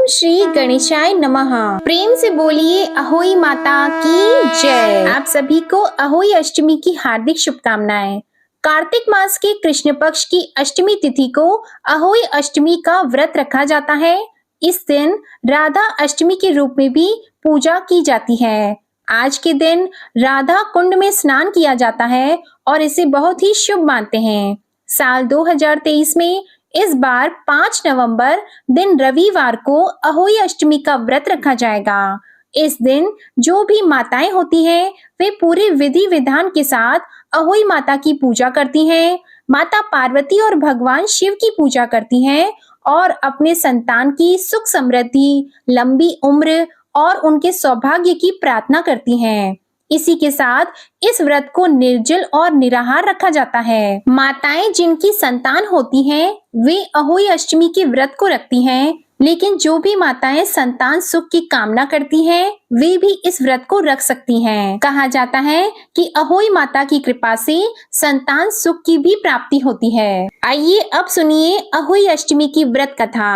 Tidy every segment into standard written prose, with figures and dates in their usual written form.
श्री गणेशाय नमः। प्रेम से बोलिए अहोई माता की जय। आप सभी को अहोई अष्टमी की हार्दिक शुभकामनाएं। कार्तिक मास के कृष्ण पक्ष की अष्टमी तिथि को अहोई अष्टमी का व्रत रखा जाता है। इस दिन राधा अष्टमी के रूप में भी पूजा की जाती है। आज के दिन राधा कुंड में स्नान किया जाता है और इसे बहुत ही शुभ मानते हैं। साल 2023 में इस बार 5 नवंबर दिन रविवार को अहोई अष्टमी का व्रत रखा जाएगा। इस दिन जो भी माताएं होती हैं वे पूरे विधि विधान के साथ अहोई माता की पूजा करती हैं। माता पार्वती और भगवान शिव की पूजा करती हैं और अपने संतान की सुख समृद्धि, लंबी उम्र और उनके सौभाग्य की प्रार्थना करती हैं। इसी के साथ इस व्रत को निर्जल और निराहार रखा जाता है। माताएं जिनकी संतान होती हैं वे अहोई अष्टमी के व्रत को रखती हैं, लेकिन जो भी माताएं संतान सुख की कामना करती हैं वे भी इस व्रत को रख सकती हैं। कहा जाता है कि अहोई माता की कृपा से संतान सुख की भी प्राप्ति होती है। आइए अब सुनिए अहोई अष्टमी की व्रत कथा।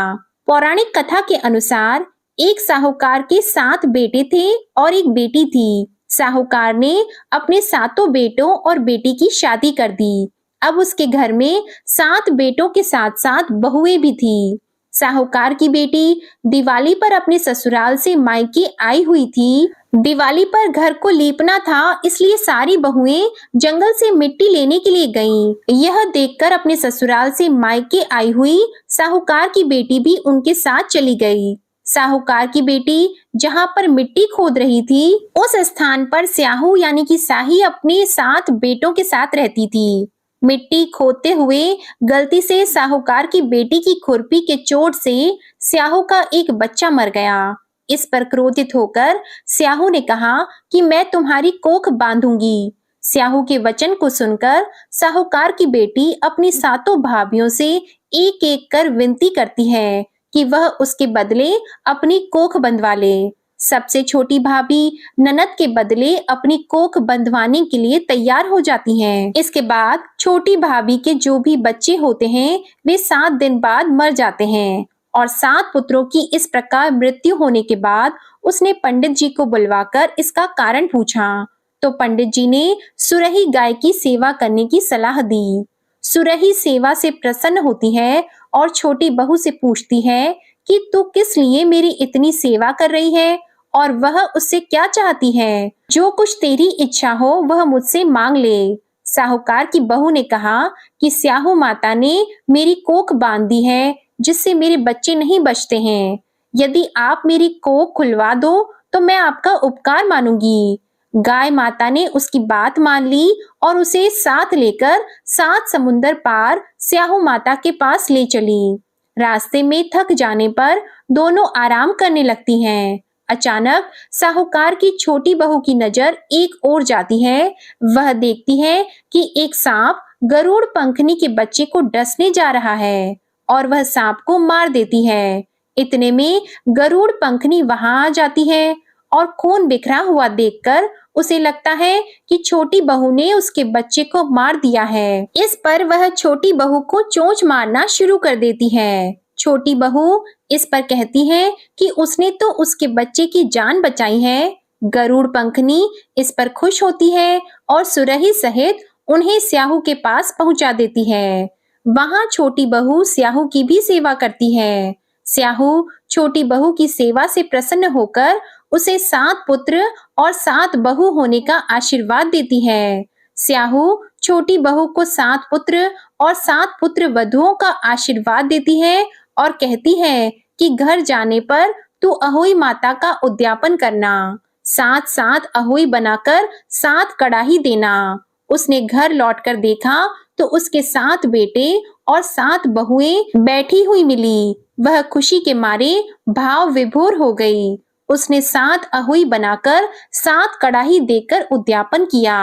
पौराणिक कथा के अनुसार एक साहूकार के 7 बेटे थे और एक बेटी थी। साहूकार ने अपने 7 बेटों और बेटी की शादी कर दी। अब उसके घर में 7 बेटों के साथ साथ बहुएं भी थी। साहूकार की बेटी दिवाली पर अपने ससुराल से मायके आई हुई थी। दिवाली पर घर को लीपना था, इसलिए सारी बहुएं जंगल से मिट्टी लेने के लिए गईं। यह देखकर अपने ससुराल से मायके आई हुई साहूकार की बेटी भी उनके साथ चली गई। साहूकार की बेटी जहां पर मिट्टी खोद रही थी उस स्थान पर स्याहू यानी कि साही अपने 7 बेटों के साथ रहती थी। मिट्टी खोदते हुए गलती से साहूकार की बेटी की खुरपी के चोट से स्याहू का एक बच्चा मर गया। इस पर क्रोधित होकर स्याहू ने कहा कि मैं तुम्हारी कोख बांधूंगी। स्याहू के वचन को सुनकर साहूकार की बेटी अपनी 7 भाभियों से एक एक कर विनती करती है कि वह उसके बदले अपनी कोख बंधवा ले। सबसे छोटी भाभी ननद के बदले अपनी कोख बंधवाने के लिए तैयार हो जाती हैं। इसके बाद छोटी भाभी के जो भी बच्चे होते हैं वे 7 दिन बाद मर जाते हैं और 7 पुत्रों की इस प्रकार मृत्यु होने के बाद उसने पंडित जी को बुलवाकर इसका कारण पूछा। तो पंडित जी ने सुरही गाय की सेवा करने की सलाह दी। सुरही सेवा से प्रसन्न होती है और छोटी बहू से पूछती है कि तू किस लिए मेरी इतनी सेवा कर रही है और वह उससे क्या चाहती है। जो कुछ तेरी इच्छा हो वह मुझसे मांग ले। साहूकार की बहू ने कहा कि स्याहू माता ने मेरी कोख बांध दी है जिससे मेरे बच्चे नहीं बचते हैं। यदि आप मेरी कोख खुलवा दो तो मैं आपका उपकार मानूंगी। गाय माता ने उसकी बात मान ली और उसे साथ लेकर 7 समुंदर पार स्याहू माता के पास ले चली। रास्ते में थक जाने पर दोनों आराम करने लगती हैं। अचानक साहूकार की छोटी बहू की नजर एक ओर जाती है। वह देखती है कि एक सांप गरुड़ पंखनी के बच्चे को डसने जा रहा है और वह सांप को मार देती है। इतने में गरुड़ पंखनी वहां आ जाती है और खून बिखरा हुआ देखकर उसे लगता है कि छोटी बहू ने उसके बच्चे को मार दिया है। इस पर वह छोटी बहू को चोंच मारना शुरू कर देती है। छोटी बहू इस पर कहती है कि उसने तो उसके बच्चे की जान बचाई है। गरुड़ पंखनी इस पर खुश होती है और सुरही सहित उन्हें स्याहू के पास पहुंचा देती है। वहां छोटी बहू स्याहू की भी सेवा करती है। स्याहू छोटी बहू की सेवा से प्रसन्न होकर उसे 7 पुत्र और 7 बहू होने का आशीर्वाद देती है। स्याहू छोटी बहू को 7 पुत्र और 7 पुत्र वधुओं का आशीर्वाद देती है और कहती है कि घर जाने पर तू अहोई माता का उद्यापन करना। 7 अहोई बनाकर 7 कड़ाही देना। उसने घर लौटकर देखा तो उसके 7 बेटे और 7 बहुएं बैठी हुई मिली। वह खुशी के मारे भाव विभोर हो गई। उसने 7 अहोई बनाकर 7 कड़ाही देकर उद्यापन किया।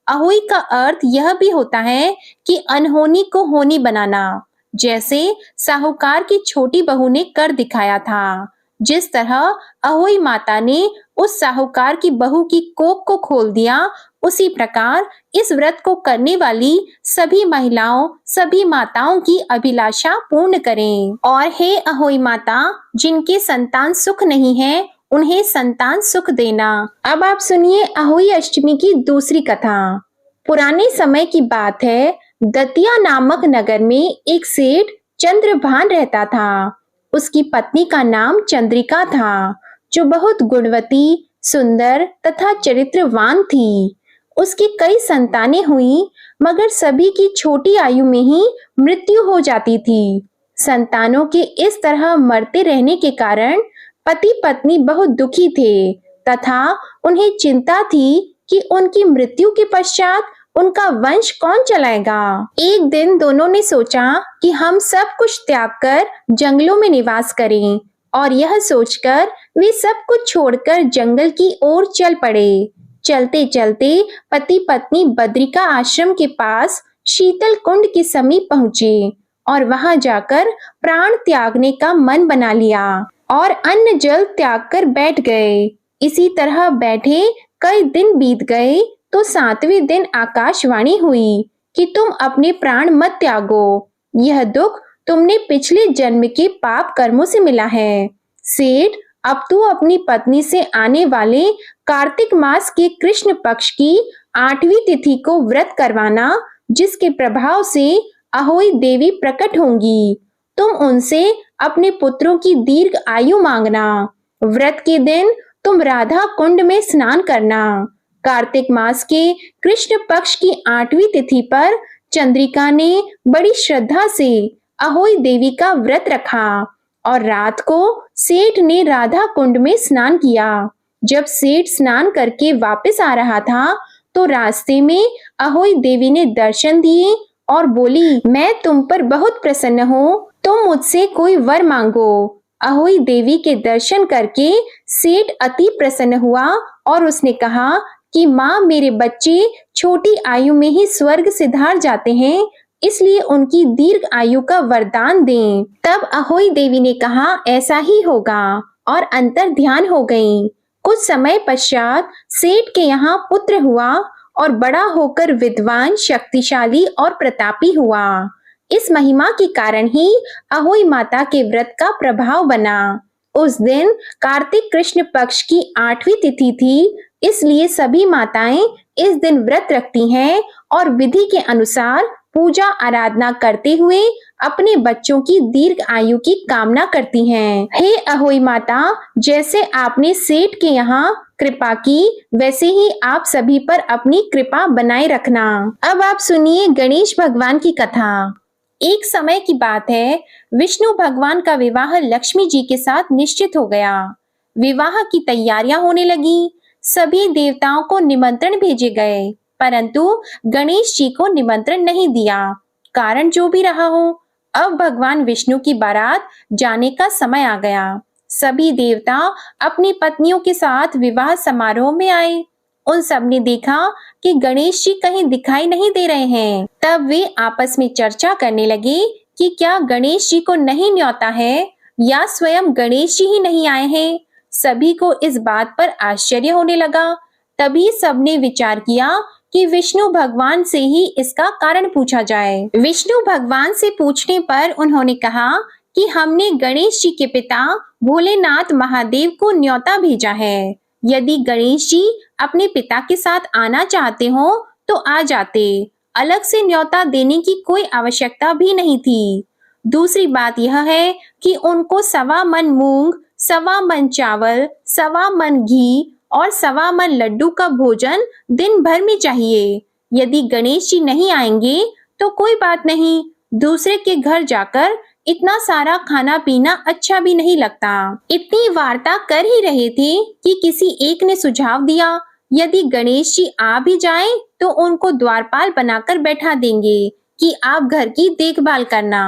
अहोई का अर्थ यह भी होता है कि अनहोनी को होनी बनाना, जैसे साहूकार की छोटी बहू ने कर दिखाया था। जिस तरह अहोई माता ने उस साहूकार की बहू की कोख को खोल दिया, उसी प्रकार इस व्रत को करने वाली सभी महिलाओं, सभी माताओं की अभिलाषा पूर्ण करें। और हे अहोई माता, जिनके संतान सुख नहीं है, उन्हें संतान सुख देना। अब आप सुनिए अहोई अष्टमी की दूसरी कथा। पुराने समय की बात है, दतिया नामक नगर में एक सेठ चंद्रभान रहता था। उसकी पत्नी का नाम चंद्रिका था, जो बहुत गुणवती, सुंदर तथा चरित्रवान थी। उसकी कई संतानें हुई, मगर सभी की छोटी आयु में ही मृत्यु हो जाती थी। संतानों के इस तरह मरते रहने के कारण पति पत्नी बहुत दुखी थे तथा उन्हें चिंता थी कि उनकी मृत्यु के पश्चात उनका वंश कौन चलाएगा। एक दिन दोनों ने सोचा कि हम सब कुछ त्याग कर जंगलों में निवास करें, और यह सोचकर वे सब कुछ छोड़कर जंगल की ओर चल पड़े। चलते चलते पति पत्नी बद्रिका आश्रम के पास शीतल कुंड के समीप पहुंचे और वहां जाकर प्राण त्यागने का मन बना लिया और अन्न जल त्याग कर बैठ गए। इसी तरह बैठे कई दिन बीत गए तो 7वें दिन आकाशवाणी हुई कि तुम अपने प्राण मत त्यागो, यह दुख तुमने पिछले जन्म के पाप कर्मों से मिला है। सेठ, अब तू अपनी पत्नी से आने वाले कार्तिक मास के कृष्ण पक्ष की 8वीं तिथि को व्रत करवाना, जिसके प्रभाव से अहोई देवी प्रकट होंगी। तुम उनसे अपने पुत्रों की दीर्घ आयु मांगना। व्रत के दिन तुम राधा कुंड में स्नान करना। कार्तिक मास के कृष्ण पक्ष की 8वीं तिथि पर चंद्रिका ने बड़ी श्रद्धा से अहोई देवी का व्रत रखा और रात को सेठ ने राधा कुंड में स्नान किया। जब सेठ स्नान करके वापस आ रहा था तो रास्ते में अहोई देवी ने दर्शन दिए और बोली, मैं तुम पर बहुत प्रसन्न हूँ, तुम मुझसे कोई वर मांगो। अहोई देवी के दर्शन करके सेठ अति प्रसन्न हुआ और उसने कहा कि माँ, मेरे बच्चे छोटी आयु में ही स्वर्ग सिधार जाते हैं, इसलिए उनकी दीर्घ आयु का वरदान दें। तब अहोई देवी ने कहा, ऐसा ही होगा, और अंतर ध्यान हो गई। कुछ समय पश्चात सेठ के यहाँ पुत्र हुआ और बड़ा होकर विद्वान, शक्तिशाली और प्रतापी हुआ। इस महिमा के कारण ही अहोई माता के व्रत का प्रभाव बना। उस दिन कार्तिक कृष्ण पक्ष की 8वीं तिथि थी, इसलिए सभी माताएं इस दिन व्रत रखती हैं और विधि के अनुसार पूजा आराधना करते हुए अपने बच्चों की दीर्घ आयु की कामना करती हैं। हे अहोई माता, जैसे आपने सेठ के यहाँ कृपा की, वैसे ही आप सभी पर अपनी कृपा बनाए रखना। अब आप सुनिए गणेश भगवान की कथा। एक समय की बात है, विष्णु भगवान का विवाह लक्ष्मी जी के साथ निश्चित हो गया। विवाह की तैयारियां होने लगी। सभी देवताओं को निमंत्रण भेजे गए, परंतु गणेश जी को निमंत्रण नहीं दिया। कारण जो भी रहा हो, अब भगवान विष्णु की बारात जाने का समय आ गया। सभी देवता अपनी पत्नियों के साथ विवाह समारोह में आए। उन सब ने देखा कि गणेश जी कहीं दिखाई नहीं दे रहे हैं। तब वे आपस में चर्चा करने लगे कि क्या गणेश जी को नहीं न्योता है या स्वयं गणेश जी ही नहीं आए हैं। सभी को इस बात पर आश्चर्य होने लगा। तभी सबने विचार किया कि विष्णु भगवान से ही इसका कारण पूछा जाए। विष्णु भगवान से पूछने पर उन्होंने कहा कि हमने गणेश जी के पिता भोलेनाथ महादेव को न्योता भेजा है। यदि गणेश जी अपने पिता के साथ आना चाहते हो तो आ जाते, अलग से न्योता देने की कोई आवश्यकता भी नहीं थी। दूसरी बात यह है कि उनको 1.25 मन मूंग, 1.25 मन चावल, 1.25 मन घी और 1.25 मन लड्डू का भोजन दिन भर में चाहिए। यदि गणेश जी नहीं आएंगे तो कोई बात नहीं, दूसरे के घर जाकर इतना सारा खाना पीना अच्छा भी नहीं लगता। इतनी वार्ता कर ही रहे थे कि किसी एक ने सुझाव दिया, यदि गणेश जी आ भी जाएं तो उनको द्वारपाल बनाकर बैठा देंगे कि आप घर की देखभाल करना।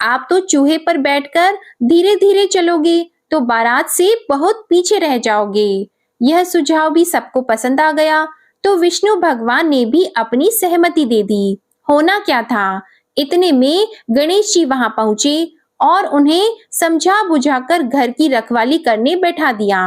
आप तो चूहे पर बैठकर धीरे धीरे चलोगे तो बारात से बहुत पीछे रह जाओगे। यह सुझाव भी सबको पसंद आ गया, तो विष्णु भगवान ने भी अपनी सहमति दे दी। होना क्या था, इतने में गणेश जी वहां पहुंचे। और उन्हें समझा बुझाकर घर की रखवाली करने बैठा दिया।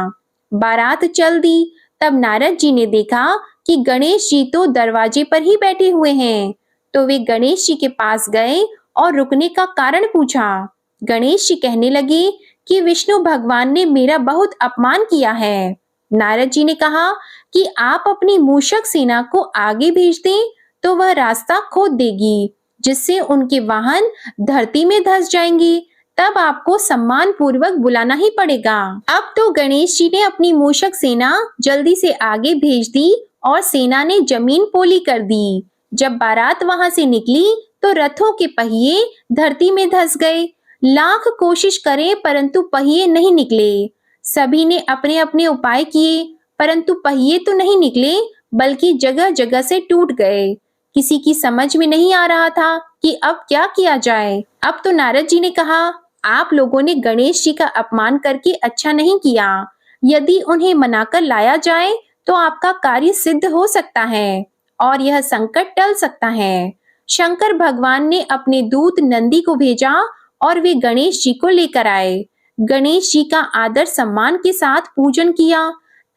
बारात चल दी। तब नारद जी ने देखा कि गणेश जी तो दरवाजे पर ही बैठे हुए हैं। तो वे गणेश जी के पास गए और रुकने का कारण पूछा। गणेश जी कहने लगे कि विष्णु भगवान ने मेरा बहुत अपमान किया है। नारद जी ने कहा कि आप अपनी मूषक सेना को आगे भेज दें तो वह रास्ता खोद देगी, जिससे उनके वाहन धरती में धंस जाएंगे। तब आपको सम्मान पूर्वक बुलाना ही पड़ेगा। अब तो गणेश जी ने अपनी मूषक सेना जल्दी से आगे भेज दी और सेना ने जमीन पोली कर दी। जब बारात वहां से निकली तो रथों के पहिए धरती में धंस गए। लाख कोशिश करें परंतु पहिए नहीं निकले। सभी ने अपने अपने उपाय किए परंतु पहिए तो नहीं निकले, बल्कि जगह जगह से टूट गए। किसी की समझ में नहीं आ रहा था कि अब क्या किया जाए। अब तो नारद जी ने कहा, आप लोगों ने गणेश जी का अपमान करके अच्छा नहीं किया। यदि उन्हें मनाकर लाया जाए तो आपका कार्य सिद्ध हो सकता है और यह संकट टल सकता है। शंकर भगवान ने अपने दूत नंदी को भेजा और वे गणेश जी को लेकर आए। गणेश जी का आदर सम्मान के साथ पूजन किया।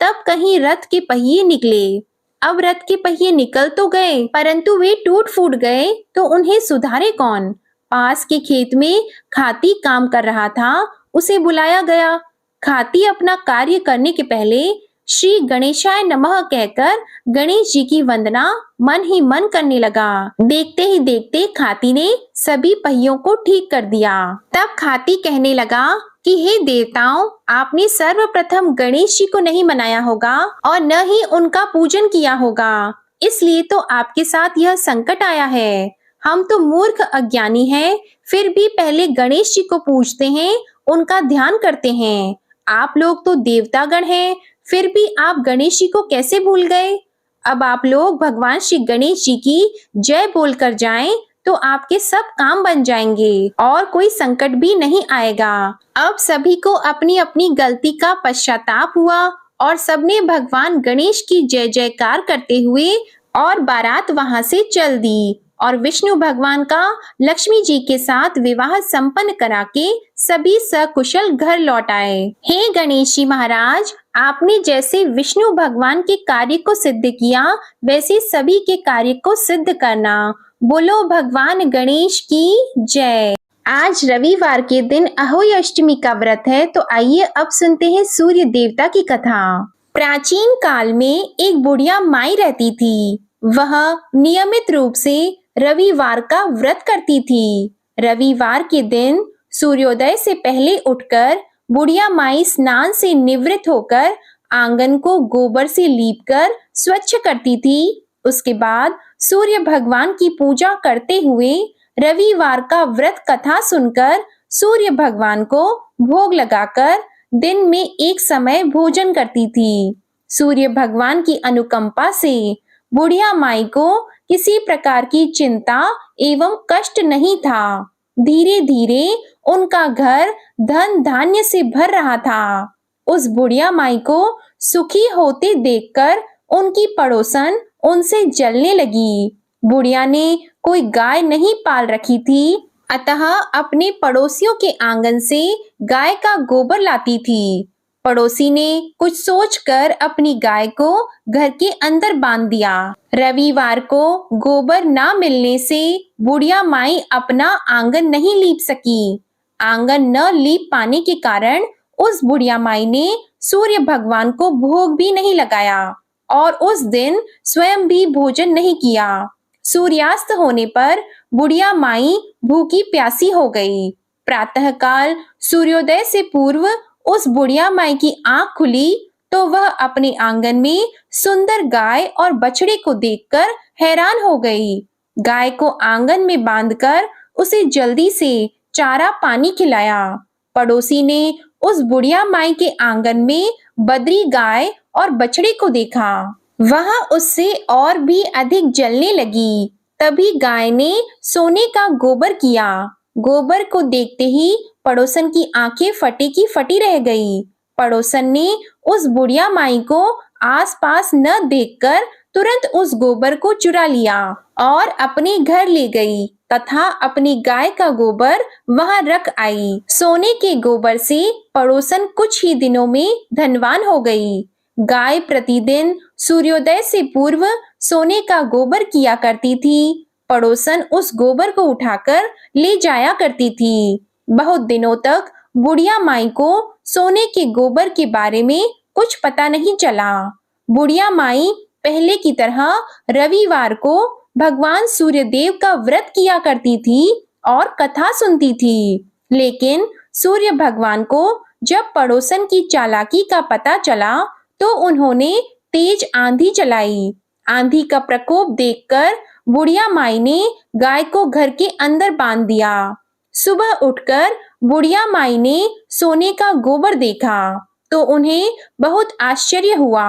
तब कहीं रथ के पहिए निकले। अब रथ के पहिए निकल तो गए परंतु वे टूट फूट गए तो उन्हें सुधारे कौन। पास के खेत में खाती काम कर रहा था, उसे बुलाया गया। खाती अपना कार्य करने के पहले श्री गणेशाय नमः कहकर गणेश जी की वंदना मन ही मन करने लगा। देखते ही देखते खाती ने सभी पहियों को ठीक कर दिया। तब खाती कहने लगा कि हे देवताओं, आपने सर्वप्रथम गणेश जी को नहीं मनाया होगा और न ही उनका पूजन किया होगा, इसलिए तो आपके साथ यह संकट आया है। हम तो मूर्ख अज्ञानी हैं, फिर भी पहले गणेश जी को पूजते हैं, उनका ध्यान करते हैं। आप लोग तो देवतागण हैं, फिर भी आप गणेश जी को कैसे भूल गए। अब आप लोग भगवान श्री गणेश जी की जय बोलकर जाएं तो आपके सब काम बन जाएंगे और कोई संकट भी नहीं आएगा। अब सभी को अपनी अपनी गलती का पश्चाताप हुआ और सबने भगवान गणेश की जय जयकार करते हुए और बारात वहां से चल दी और विष्णु भगवान का लक्ष्मी जी के साथ विवाह संपन्न करा के सभी सकुशल घर लौट आए। हे गणेश जी महाराज, आपने जैसे विष्णु भगवान के कार्य को सिद्ध किया वैसे सभी के कार्य को सिद्ध करना। बोलो भगवान गणेश की जय। आज रविवार के दिन अहोई अष्टमी का व्रत है, तो आइए अब सुनते हैं सूर्य देवता की कथा। प्राचीन काल में एक बुढ़िया माई रहती थी। वह नियमित रूप से रविवार का व्रत करती थी। रविवार के दिन सूर्योदय से पहले उठकर बुढ़िया माई स्नान से निवृत्त होकर आंगन को गोबर से लीपकर स्वच्छ करती थी। उसके बाद सूर्य भगवान की पूजा करते हुए रविवार का व्रत कथा सुनकर सूर्य भगवान को भोग लगाकर दिन में एक समय भोजन करती थी। सूर्य भगवान की अनुकंपा से बुढ़िया माई को किसी प्रकार की चिंता एवं कष्ट नहीं था। धीरे धीरे उनका घर धन धान्य से भर रहा था। उस बुढ़िया माई को सुखी होते देखकर उनकी पड़ोसन उनसे जलने लगी। बुढ़िया ने कोई गाय नहीं पाल रखी थी, अतः अपने पड़ोसियों के आंगन से गाय का गोबर लाती थी। पड़ोसी ने कुछ सोचकर अपनी गाय को घर के अंदर बांध दिया। रविवार को गोबर ना मिलने से बुढ़िया माई अपना आंगन नहीं लीप सकी। आंगन न लीप पाने के कारण उस बुढ़िया माई ने सूर्य भगवान को भोग भी नहीं लगाया और उस दिन स्वयं भी भोजन नहीं किया। सूर्यास्त होने पर बुढ़िया माई भूखी प्यासी हो गई। प्रातःकाल सूर्योदय से पूर्व उस बुढ़िया माई की आंख खुली तो वह अपने आंगन में सुंदर गाय और बछड़े को देखकर हैरान हो गई। गाय को आंगन में बांधकर उसे जल्दी से चारा पानी खिलाया। पड़ोसी ने उस बुढ़िया माई के आंगन में बदरी गाय और बछड़े को देखा। वह उससे और भी अधिक जलने लगी। तभी गाय ने सोने का गोबर किया। गोबर को देखते ही पड़ोसन की आंखें फटी की फटी रह गई। पड़ोसन ने उस बुढ़िया माई को आसपास न देखकर तुरंत उस गोबर को चुरा लिया और अपने घर ले गई तथा अपनी गाय का गोबर वहां रख आई। सोने के गोबर से पड़ोसन कुछ ही दिनों में धनवान हो गई। गाय प्रतिदिन सूर्योदय से पूर्व सोने का गोबर किया करती थी। पड़ोसन उस गोबर को उठाकर ले जाया करती थी। बहुत दिनों तक बुढ़िया माई को सोने के गोबर के बारे में कुछ पता नहीं चला। बुढ़िया माई पहले की तरह रविवार को भगवान सूर्यदेव का व्रत किया करती थी और कथा सुनती थी। लेकिन सूर्य भगवान को जब पड़ोसन की चालाकी का पता चला तो उन्होंने तेज आंधी चलाई। आंधी का प्रकोप देखकर बुढ़िया माई ने गाय को घर के अंदर बांध दिया। सुबह उठकर बुढ़िया माई ने सोने का गोबर देखा तो उन्हें बहुत आश्चर्य हुआ।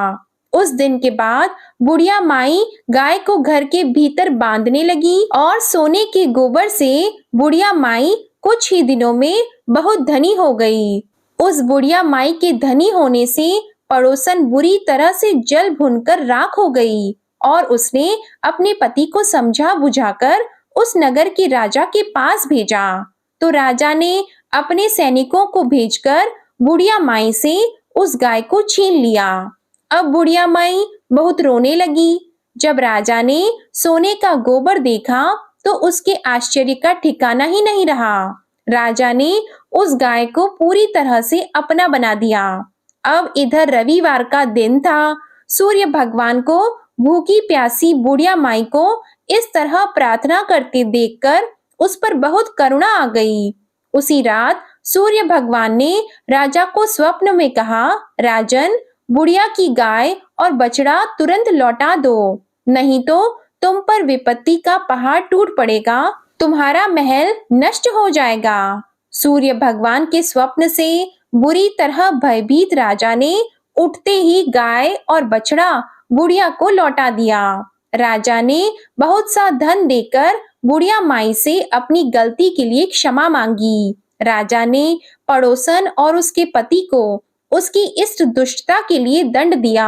उस दिन के बाद बुढ़िया माई गाय को घर के भीतर बांधने लगी और सोने के गोबर से बुढ़िया माई कुछ ही दिनों में बहुत धनी हो गई। उस बुढ़िया माई के धनी होने से पड़ोसन बुरी तरह से जल भुनकर राख हो गई और उसने अपने पति को समझा बुझाकर उस नगर के राजा के पास भेजा। तो राजा ने अपने सैनिकों को भेजकर बुढ़िया माई से उस गाय को छीन लिया। अब बुढ़िया माई बहुत रोने लगी। जब राजा ने सोने का गोबर देखा तो उसके आश्चर्य का ठिकाना ही नहीं रहा। राजा ने उस गाय को पूरी तरह से अपना बना दिया। अब इधर रविवार का दिन था। सूर्य भगवान को भूखी प्यासी बुढ़िया माई को इस तरह प्रार्थना करते देखकर उस पर बहुत करुणा आ गई। उसी रात सूर्य भगवान ने राजा को स्वप्न में कहा, राजन, बुढ़िया की गाय और बछड़ा तुरंत लौटा दो, नहीं तो तुम पर विपत्ति का पहाड़ टूट पड़ेगा, तुम्हारा महल नष्ट हो जाएगा। सूर्य भगवान के स्वप्न से बुरी तरह भयभीत राजा ने उठते ही गाय और बछड़ा बुढ़िया को लौटा दिया। राजा ने बहुत सा धन देकर बुढ़िया माई से अपनी गलती के लिए क्षमा मांगी। राजा ने पड़ोसन और उसके पति को उसकी इस दुष्टता के लिए दंड दिया।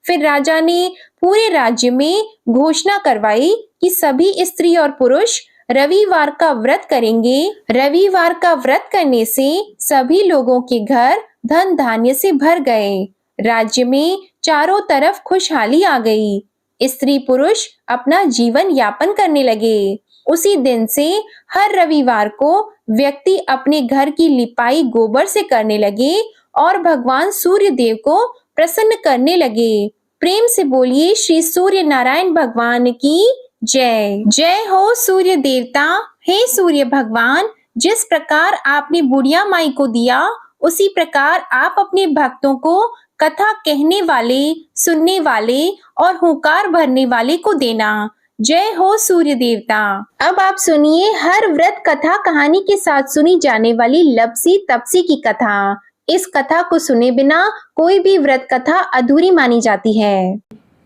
फिर राजा ने पूरे राज्य में घोषणा करवाई कि सभी स्त्री और पुरुष रविवार का व्रत करेंगे। रविवार का व्रत करने से सभी लोगों के घर धन धान्य से भर गए। राज्य में चारों तरफ खुशहाली आ गई। स्त्री पुरुष अपना जीवन यापन करने लगे। उसी दिन से हर रविवार को व्यक्ति अपने घर की लिपाई गोबर से करने लगे और भगवान सूर्य देव को प्रसन्न करने लगे। प्रेम से बोलिए श्री सूर्य नारायण भगवान की जय। जय हो सूर्य देवता। हे सूर्य भगवान, जिस प्रकार आपने बुढ़िया माई को दिया उसी प्रकार आप अपने भक्तों को कथा कहने वाले, सुनने वाले और हुंकार भरने वाले को देना। जय हो सूर्य देवता। अब आप सुनिए हर व्रत कथा कहानी के साथ सुनी जाने वाली लपसी तपसी की कथा। इस कथा को सुने बिना कोई भी व्रत कथा अधूरी मानी जाती है।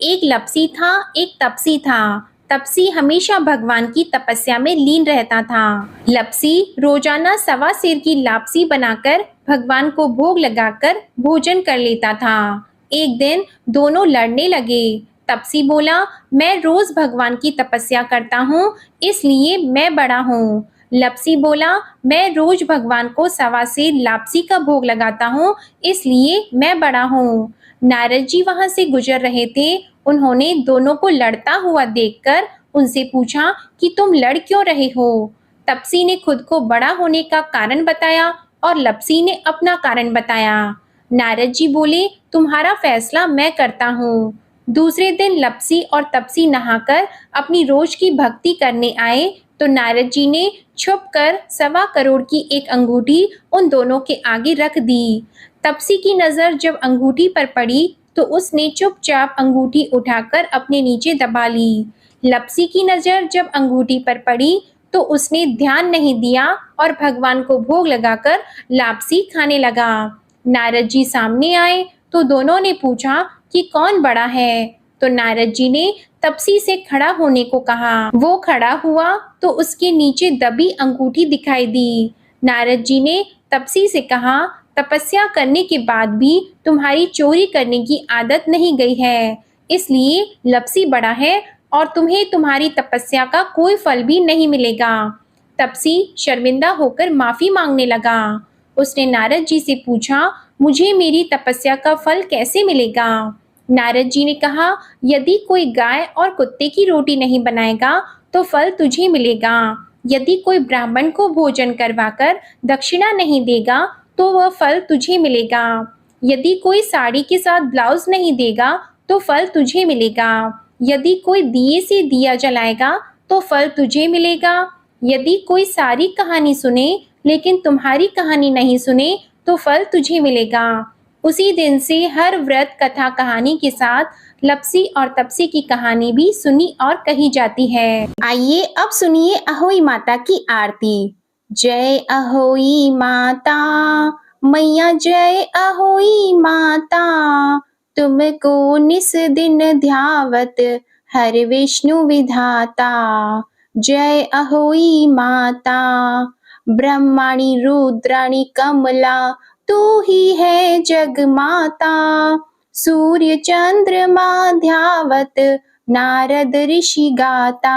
एक लपसी था, एक तपसी था। तपसी हमेशा भगवान की तपस्या में लीन रहता था। लपसी रोजाना 1.25 सेर की लापसी बनाकर भगवान को भोग लगाकर भोजन कर लेता था। एक दिन दोनों लड़ने लगे। तपसी बोला, मैं रोज भगवान की तपस्या करता हूँ, इसलिए मैं बड़ा हूँ। लपसी बोला, मैं रोज भगवान को 1.25 सेर लापसी का भोग लगाता हूँ, इसलिए मैं बड़ा हूँ। नारद जी वहां से गुजर रहे थे। उन्होंने दोनों को लड़ता हुआ देखकर उनसे पूछा कि तुम लड़ क्यों रहे हो। तपसी ने खुद को बड़ा होने का कारण बताया और लपसी ने अपना कारण बताया। नारद जी बोले, तुम्हारा फैसला मैं करता हूँ। दूसरे दिन लपसी और तपसी नहाकर अपनी रोज की भक्ति करने आए तो नारद जी ने छुपकर 1.25 करोड़ की एक अंगूठी उन दोनों के आगे रख दी। तपसी की नजर जब अंगूठी पर पड़ी तो उसने चुपचाप अंगूठी उठाकर अपने नीचे दबा ली। लपसी की नजर जब अंगूठी पर पड़ी तो उसने ध्यान नहीं दिया और भगवान को भोग लगाकर लापसी खाने लगा। नारद जी सामने आए तो दोनों ने पूछा कि कौन बड़ा है। तो नारद जी ने तपसी से खड़ा होने को कहा। वो खड़ा हुआ तो उसके नीचे दबी अंगूठी दिखाई दी। नारद जी ने तपसी से कहा, तपस्या करने के बाद भी तुम्हारी चोरी करने की आदत नहीं गई है, इसलिए लपसी बड़ा है और तुम्हें तुम्हारी तपस्या का कोई फल भी नहीं मिलेगा। तपसी शर्मिंदा होकर माफी मांगने लगा। उसने नारद जी से पूछा, मुझे मेरी तपस्या का फल कैसे मिलेगा? नारद जी ने कहा, यदि कोई गाय और कुत्ते की रोटी नहीं बनाएगा तो फल तुझे मिलेगा। यदि कोई ब्राह्मण को भोजन करवाकर दक्षिणा नहीं देगा तो वह फल तुझे मिलेगा। यदि कोई साड़ी के साथ ब्लाउज नहीं देगा तो फल तुझे मिलेगा। यदि कोई दिए से दिया जलाएगा तो फल तुझे मिलेगा। यदि कोई सारी कहानी सुने लेकिन तुम्हारी कहानी नहीं सुने तो फल तुझे मिलेगा। उसी दिन से हर व्रत कथा कहानी के साथ लपसी और तपसी की कहानी भी सुनी और कही जाती है। आइए अब सुनिए अहोई माता की आरती। जय अहोई माता मैया, जय अहोई माता, तुमको निस दिन ध्यावत हर विष्णु विधाता। जय अहोई माता ब्रह्माणी रुद्राणी कमला, तू ही है जग माता। सूर्य चंद्रमा ध्यावत नारद ऋषि गाता।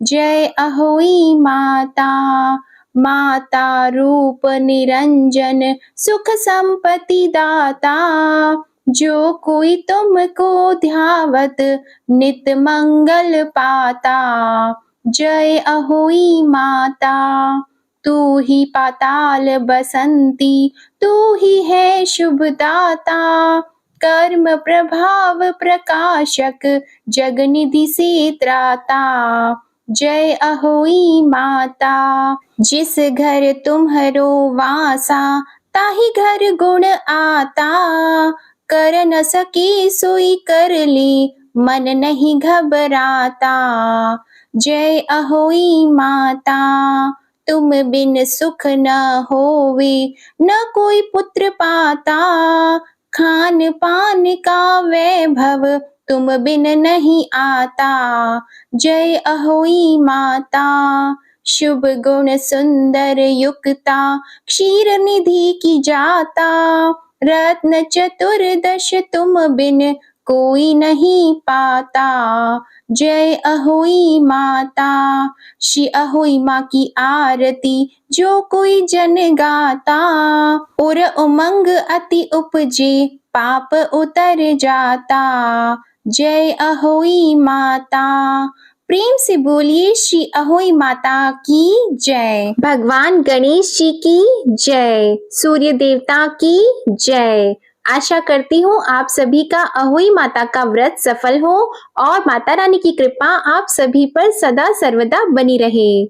जय अहोई माता माता रूप निरंजन, सुख संपत्ति दाता। जो कोई तुमको ध्यावत नित मंगल पाता। जय अहोई माता, तू ही पाताल बसंती, तू ही है शुभदाता। कर्म प्रभाव प्रकाशक, जगनिधि से त्राता। जय अहोई माता, जिस घर तुम्हरो वासा, ताहि घर गुण आता। कर न सके सोई कर ले, मन नहीं घबराता। जय अहोई माता, तुम बिन सुख न होवे, न कोई पुत्र पाता। खान पान का वैभव, तुम बिन नहीं आता। जय अहोई माता, शुभ गुण सुंदर युक्ता, क्षीर निधि की जाता। रत्न चतुर्दश तुम बिन कोई नहीं पाता। जय अहोई माता, श्री अहोई माँ की आरती जो कोई जन गाता। उर उमंग अति उपजे, पाप उतर जाता। जय अहोई माता, प्रेम से बोलिए श्री अहोई माता की जय। भगवान गणेश जी की जय। सूर्य देवता की जय। आशा करती हूँ आप सभी का अहोई माता का व्रत सफल हो और माता रानी की कृपा आप सभी पर सदा सर्वदा बनी रहे।